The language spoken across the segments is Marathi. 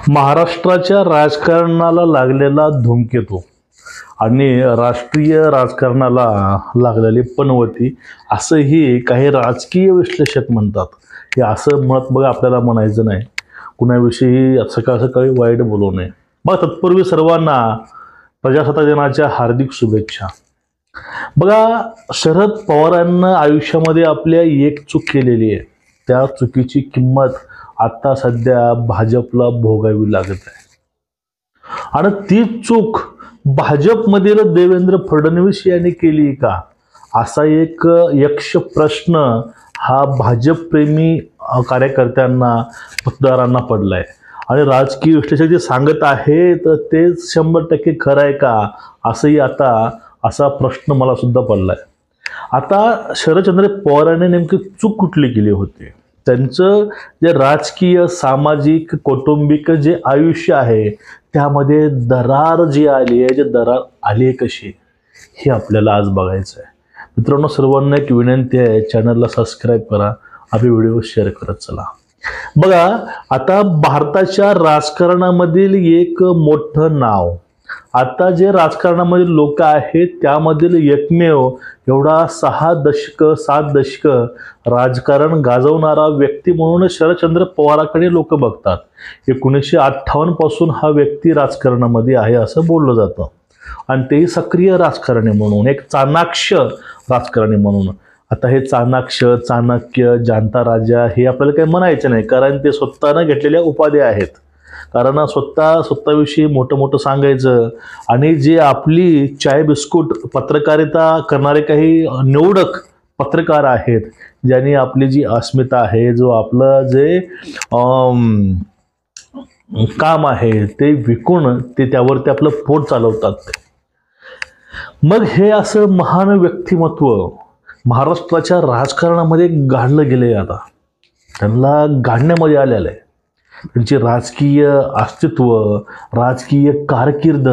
महाराष्ट्राच्या राजकारणाला लागलेला धूमकेतू आणि राष्ट्रीय राजकारणाला लागलेली पनवती असंही काही राजकीय विश्लेषक म्हणतात. हे असं मत बघा आपल्याला म्हणायचं नाही, कुणाविषयी सकाळ सकाळी वाईट बोलू नये. मग तत्पूर्वी सर्वांना प्रजासत्ताक दिनाच्या हार्दिक शुभेच्छा. बघा, शरद पवारांना आयुष्यामध्ये आपल्या एक चूक केलेली आहे. त्या चुकीची किंमत आता सध्या भाजपला भोगावी लागत आहे आणि ती चूक भाजपमधील देवेंद्र फडणवीस यांनी केली का, असा एक यक्ष प्रश्न हा भाजपप्रेमी कार्यकर्त्यांना मतदारांना पडलाय. आणि राजकीय विश्लेषक जे सांगत आहेत ते 100% खरं आहे का, असंही आता असा प्रश्न मला सुद्धा पडलाय. आता शरदचंद्र पवारांनी नेमकी चूक कुठली केली होती? त्यांचं जे राजकीय, सामाजिक, कौटुंबिक जे आयुष्य आहे त्यामध्ये दरार जी आली आहे, जे दरार आली आहे कशी, हे आपल्याला आज बघायचं आहे. मित्रांनो, सर्वांना एक विनंती आहे, चॅनलला सबस्क्राईब करा, आपले व्हिडिओ शेअर करत चला. बघा, आता भारताच्या राजकारणामधील एक मोठं नाव, आता जे राजकारणामधील लोक आहेत त्यामधील एकमेव एवढा 7 दशक राजकारण गाजवणारा व्यक्ती म्हणून शरदचंद्र पवाराकडे लोक बघतात. 1958 पासून हा व्यक्ती राजकारणामध्ये आहे असं बोललं जातं आणि तेही सक्रिय राजकारणी म्हणून, एक चाणाक्ष राजकारणी म्हणून. आता हे चाणाक्ष, चाणक्य, जाणता राजा हे आपल्याला काही म्हणायचं नाही, कारण ते स्वतःनं घेतलेल्या उपाध्या आहेत. कारण स्वतःविषयी मोठं सांगायचं आणि जे आपली चाय बिस्कुट पत्रकारिता करणारे काही निवडक पत्रकार आहेत, ज्यांनी आपली जी अस्मिता आहे, जो आपलं जे काम आहे ते विकून ते त्यावरती आपलं पोट चालवतात. मग हे असं महान व्यक्तिमत्व महाराष्ट्राच्या राजकारणामध्ये गाडलं गेले. आता त्यांना गाडण्यामध्ये आलेलं आहे. त्यांची राजकीय अस्तित्व, राजकीय कारकीर्द,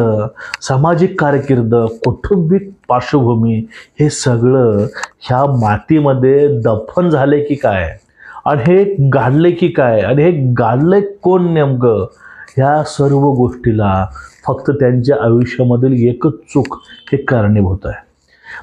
सामाजिक कारकीर्द, कौटुंबिक पार्श्वभूमी हे सगळं ह्या मातीमध्ये दफन झाले की काय, आणि हे गाडले की काय, आणि हे गाडले कोण नेमकं, ह्या सर्व गोष्टीला फक्त त्यांच्या आयुष्यामधील एकच चूक हे कारणीभूत आहे.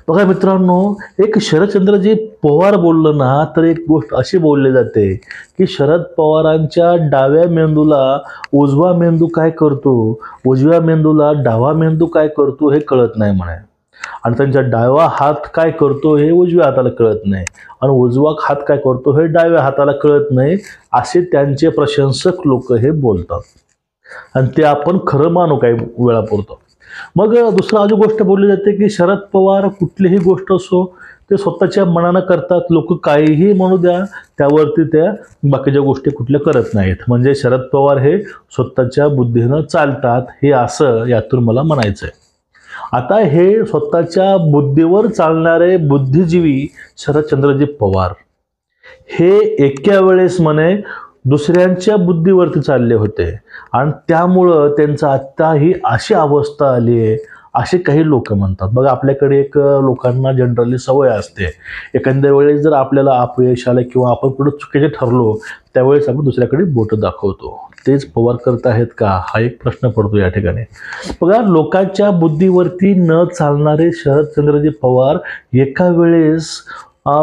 बघा मित्रांनो, एक शरदचंद्रजी पवार बोललं ना तर एक गोष्ट अशी बोलली जाते की शरद पवारांच्या डाव्या मेंदूला उजवा मेंदू काय करतो, उजव्या मेंदूला डावा मेंदू काय करतो हे कळत नाही म्हणे, आणि त्यांचा डावा हात काय करतो हे उजव्या हाताला कळत नाही, आणि उजवा हात काय करतो हे डाव्या हाताला कळत नाही, असे त्यांचे प्रशंसक लोक हे बोलतात. आणि ते आपण खरं मानू काही वेळापुरतं. मग दुसरं अजून गोष्ट बोलली जाते की शरद पवार कुठलीही गोष्ट असो ते स्वतःच्या मनानं करतात. लोक काहीही म्हणू द्या, त्यावरती त्या बाकीच्या गोष्टी कुठल्या करत नाहीत. म्हणजे शरद पवार हे स्वतःच्या बुद्धीनं चालतात, हे असं यातून मला म्हणायचं आहे. आता हे स्वतःच्या बुद्धीवर चालणारे बुद्धिजीवी शरदचंद्रजी पवार हे एका वेळेस म्हणे दुसऱ्यांच्या बुद्धीवरती चालले होते, आणि त्यामुळं त्यांचं आत्ता ही अशी अवस्था आली आहे असे काही लोक म्हणतात. बघा, आपल्याकडे एक लोकांना जनरली सवय असते, एखाद्या वेळेस जर आपल्याला अपयश आलं किंवा आपण पुढे चुकीचे ठरलो त्यावेळेस आपण दुसऱ्याकडे बोटं दाखवतो. तेच पवार करत आहेत का, हा एक प्रश्न पडतो या ठिकाणी. बघा, लोकांच्या बुद्धीवरती न चालणारे शरदचंद्रजी पवार एका वेळेस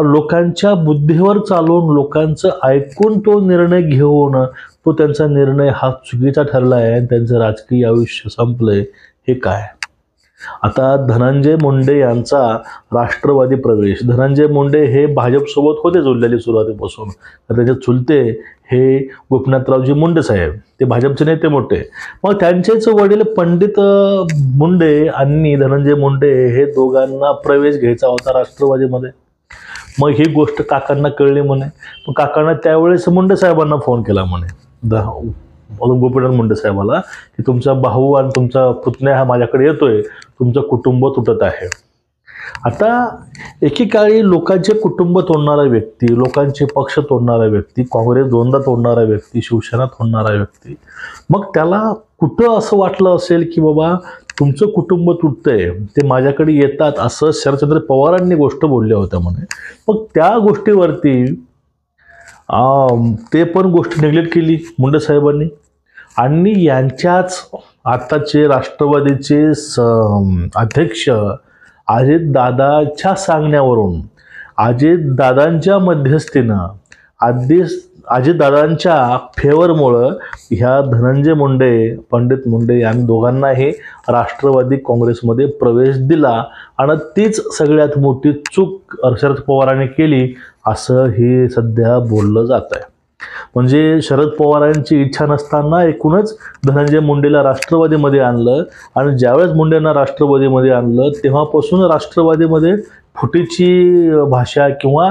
लोकांच्या बुद्धीवर चालून, लोकांचं ऐकून तो निर्णय घेऊन, तो त्यांचा निर्णय हा चुकीचा ठरला आहे आणि त्यांचं राजकीय आयुष्य संपलंय. हे काय? आता धनंजय मुंडे यांचा राष्ट्रवादी प्रवेश, धनंजय मुंडे हे भाजपसोबत होते जोडलेले सुरुवातीपासून. त्याचे चुलते हे गोपीनाथरावजी मुंडे साहेब, ते भाजपचे नेते मोठे. मग त्यांचेच वडील पंडित मुंडे आणि धनंजय मुंडे हे दोघांना प्रवेश घ्यायचा होता राष्ट्रवादीमध्ये. मग ही गोष्ट काकांना कळली म्हणे. मग काकांना त्यावेळेस मुंडे साहेबांना फोन केला म्हणे, गोपीनाथ मुंडे साहेबाला, की तुमचा भाऊ आणि तुमचा पुतण्या हा माझ्याकडे येतोय, तुमचं कुटुंब तुटत आहे. आता एकेकाळी लोकांचे कुटुंब तोडणारा व्यक्ती, लोकांचे पक्ष तोडणारा व्यक्ती, काँग्रेस 2दा तोडणारा व्यक्ती, शिवसेना तोडणारा व्यक्ती, मग त्याला कुठं असं वाटलं असेल की बाबा तुमचं कुटुंब तुटतंय, ते माझ्याकडे येतात, असं शरदचंद्र पवारांनी गोष्ट बोलल्या होत्या म्हणे. मग त्या गोष्टीवरती ते पण गोष्ट निग्लेक्ट केली मुंडे साहेबांनी, आणि यांच्याच आताचे राष्ट्रवादीचे अध्यक्ष अजितदादाच्या सांगण्यावरून, अजितदादांच्या मध्यस्थीनं, अजितदादांच्या फेवरमुळं ह्या धनंजय मुंडे, पंडित मुंडे यांनी दोघांनाही राष्ट्रवादी काँग्रेसमध्ये प्रवेश दिला आणि तीच सगळ्यात मोठी चूक शरद पवारांनी केली असं हे सध्या बोललं जात आहे. म्हणजे शरद पवारांची इच्छा नसताना एकूणच धनंजय मुंडेला राष्ट्रवादीमध्ये आणलं आणि ज्यावेळेस मुंडेंना राष्ट्रवादीमध्ये आणलं तेव्हापासून राष्ट्रवादीमध्ये फुटीची भाषा किंवा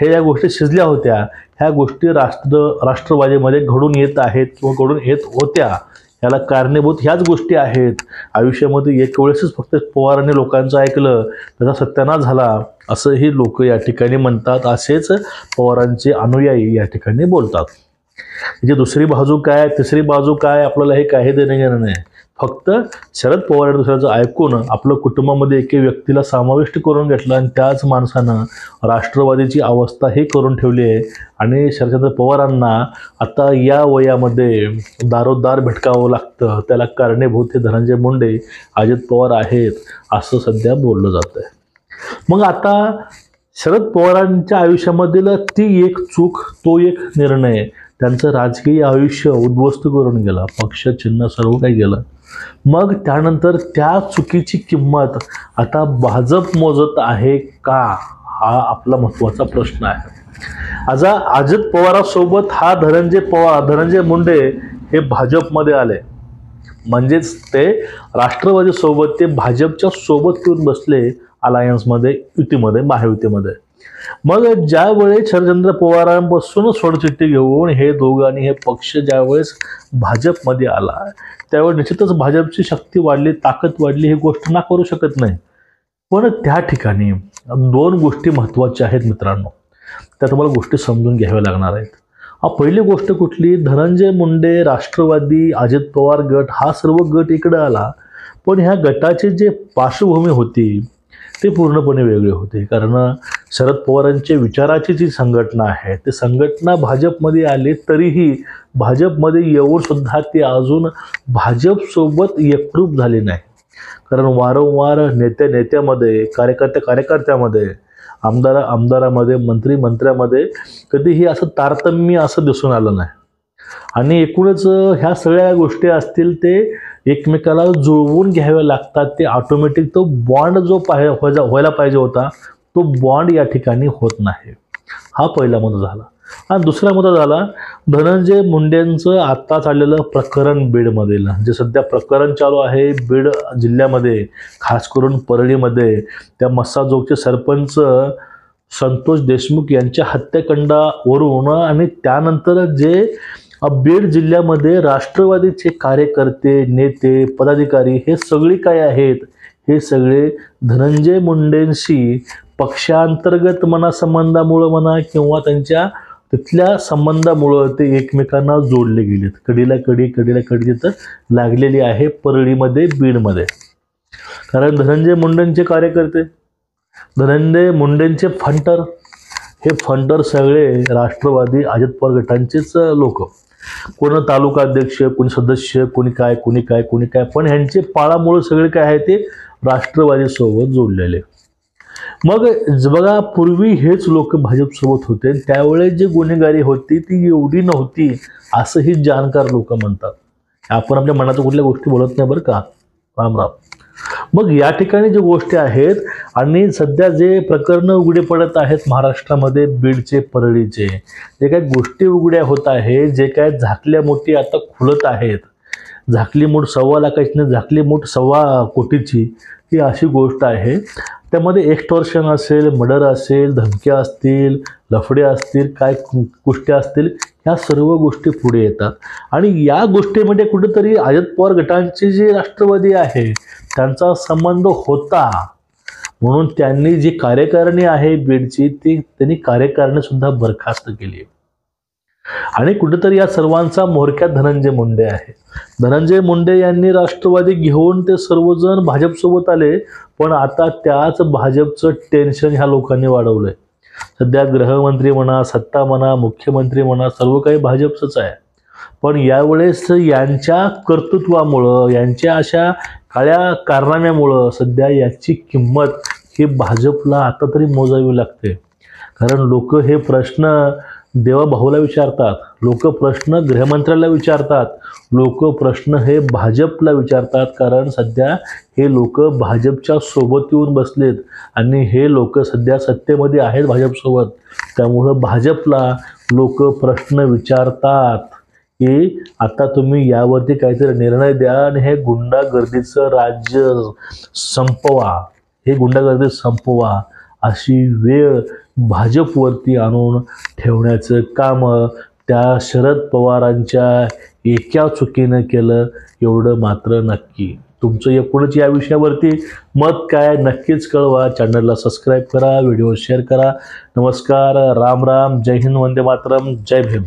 हे या गोष्टी शिजल्या होत्या, ह्या गोष्टी राष्ट्रवादीमध्ये घडून येत आहेत किंवा घडून येत होत्या. याला कारणीभूत ह्याच गोष्टी आहेत. आयुष्यामध्ये एक वेळेसच फक्त पवारांनी लोकांचं ऐकलं, त्याचा सत्यानाश झाला असंही लोक या ठिकाणी म्हणतात. असेच पवारांचे अनुयायी या ठिकाणी बोलतात. म्हणजे दुसरी बाजू काय, तिसरी बाजू काय, आपल्याला हे काही देणं घेणं नाही. फक्त शरद पवार दुसऱ्याचं ऐकून आपलं कुटुंबामध्ये एके व्यक्तीला समाविष्ट करून घेतलं आणि त्याच माणसानं राष्ट्रवादीची अवस्था हे करून ठेवली आहे. आणि शरदचंद्र पवारांना आता या वयामध्ये दारोदार भटकावं लागतं, त्याला कारणीभूत हे धनंजय मुंडे, अजित पवार आहेत असं सध्या बोललं जात आहे. मग आता शरद पवारांच्या आयुष्यामधील ती एक चूक, तो एक निर्णय त्यांचं राजकीय आयुष्य उद्ध्वस्त करून गेला. पक्ष, चिन्ह सर्व काही गेलं. मग त्यानंतर त्या चुकीची किंमत आता भाजप मोजत आहे का, हा आपला महत्त्वाचा प्रश्न आहे. आज अजित पवारांसोबत हा धनंजय मुंडे हे भाजपमध्ये आले, म्हणजेच ते राष्ट्रवादीसोबत ते भाजपच्या सोबत येऊन बसले अलायन्समध्ये, युतीमध्ये, महायुतीमध्ये. मग ज्यावेळेस शरदचंद्र पवारांपासून सोडचिठ्ठी घेऊन हे दोघांनी हे पक्ष ज्यावेळेस भाजपमध्ये आला त्यावेळेस निश्चितच भाजपची शक्ती वाढली, ताकद वाढली, ही गोष्ट ना करू शकत नाही. पण त्या ठिकाणी दोन गोष्टी महत्त्वाच्या आहेत मित्रांनो, त्या तुम्हाला गोष्टी समजून घ्याव्या लागणार आहेत. पहिली गोष्ट कुठली, धनंजय मुंडे, राष्ट्रवादी, अजित पवार गट, हा सर्व गट इकडे आला. पण ह्या गटाची जे पार्श्वभूमी होती ते पूर्णपणे वेगळे होते. कारण शरद पवारांच्या विचाराची जी संघटना आहे ती संघटना भाजपमध्ये आली, तरीही भाजपमध्ये येऊन सुद्धा ते अजून भाजपसोबत एकरूप झाले नाही. कारण वारंवार नेत्यामध्ये, कार्यकर्त्यामध्ये, आमदारामध्ये, मंत्र्यामध्ये कधीही असं तारतम्य असं दिसून आलं नाही. आणि एकूणच ह्या सगळ्या गोष्टी असतील ते एकमेकाला जुळवून घ्यावे लागतात. ते ऑटोमॅटिक तो बॉन्ड जो व्हायला पाहिजे होता तो बॉन्ड या ठिकाणी होत नाही. हा पहिला मुद्दा झाला. आणि दुसरा मुद्दा झाला धनंजय मुंडेंचं आता चाललेलं प्रकरण बीडमधील, जे सध्या प्रकरण चालू आहे बीड जिल्ह्यामध्ये, खास करून परळीमध्ये. त्या मस्साजोगचे सरपंच संतोष देशमुख यांच्या हत्याकांडावरून आणि त्यानंतर जे बीड जिल्ह्यामध्ये राष्ट्रवादीचे कार्यकर्ते, नेते, पदाधिकारी हे सगळे काय आहेत, हे सगळे धनंजय मुंडेंशी पक्षांतर्गत संबंधामुळं म्हणा किंवा त्यांच्या तिथल्या संबंधामुळं ते एकमेकांना जोडले गेलेत. कडेला कडी तिथं लागलेली आहे परळीमध्ये, बीडमध्ये. कारण धनंजय मुंडेंचे कार्यकर्ते, धनंजय मुंडेंचे फंटर, हे फंटर सगळे राष्ट्रवादी अजित पवार गटांचेच लोक. कोण तालुका अध्यक्ष, कोणी सदस्य, कोणी काय, पण ह्यांचे पाळामुळे सगळे काय आहे ते राष्ट्रवादीसोबत जोडलेले. मग बघा, पूर्वी हेच लोक भाजपसोबत होते, त्यावेळेस जी गुन्हेगारी होती ती एवढी नव्हती असंही जाणकार लोक म्हणतात. आपण आपल्या मनाच्या कुठल्या गोष्टी बोलत नाही बरं का, राम. मग या ठिकाणी जे गोष्टी आहेत आणि सध्या जे प्रकरण उघडे पडत आहेत महाराष्ट्रामध्ये, बीडचे, परळीचे, जे काही गोष्टी उघड्या होत आहे, जे काय झाकल्या मोठी आता खुलत आहेत, झाकली मूठ 1.25 लाखाची नाही, झाकली मूठ 1.25 कोटीची, ही अशी गोष्ट आहे. त्यामध्ये एक्स्टॉर्शन असेल, मर्डर असेल, धमक्या असतील, लफडे असतील, काय गोष्टी असतील, ह्या सर्व गोष्टी पुढे येतात. आणि या गोष्टीमध्ये कुठेतरी अजित पवार गटांचे जे राष्ट्रवादी आहे त्यांचा संबंध होता, म्हणून त्यांनी जी कार्यकारिणी आहे बीडची ती त्यांनी कार्यकारिणी सुद्धा बरखास्त केली. आणि कुठेतरी या सर्वांचा म्होरक्यात धनंजय मुंडे आहे. धनंजय मुंडे यांनी राष्ट्रवादी घेऊन ते सर्वजण भाजपसोबत आले, पण आता त्याच भाजपचं टेन्शन ह्या लोकांनी वाढवलंय. सध्या गृहमंत्री म्हणा, सत्ता म्हणा, मुख्यमंत्री म्हणा, सर्व काही भाजपचंच आहे. पण यावेळेस यांच्या कर्तृत्वामुळं, यांच्या अशा काळ्या कारनाम्यामुळं सध्या याची किंमत ही भाजपला आता तरी मोजावी लागते. कारण लोक हे प्रश्न देवाभाऊला विचारतात, लोक प्रश्न गृहमंत्र्याला विचारतात, लोक प्रश्न हे भाजपला विचारतात. कारण सध्या हे लोक भाजपच्या सोबत येऊन बसलेत आणि हे लोक सध्या सत्तेमध्ये आहेत भाजपसोबत. त्यामुळं भाजपला लोक प्रश्न विचारतात की आता तुम्ही यावरती काहीतरी निर्णय द्या आणि हे गुंडागर्दीचं राज्य संपवा, हे गुंडागर्दी संपवा, अशी वेळ भाजपवरती आणून ठेवण्याचं काम त्या शरद पवारांच्या एका चुकीनं केलं, एवढं मात्र नक्की. तुमचं एकूणच या विषयावरती मत काय नक्कीच कळवा. चॅनलला सबस्क्राईब करा, व्हिडिओ शेअर करा. नमस्कार, राम राम, जय हिंद, वंदे मातरम, जय भीम.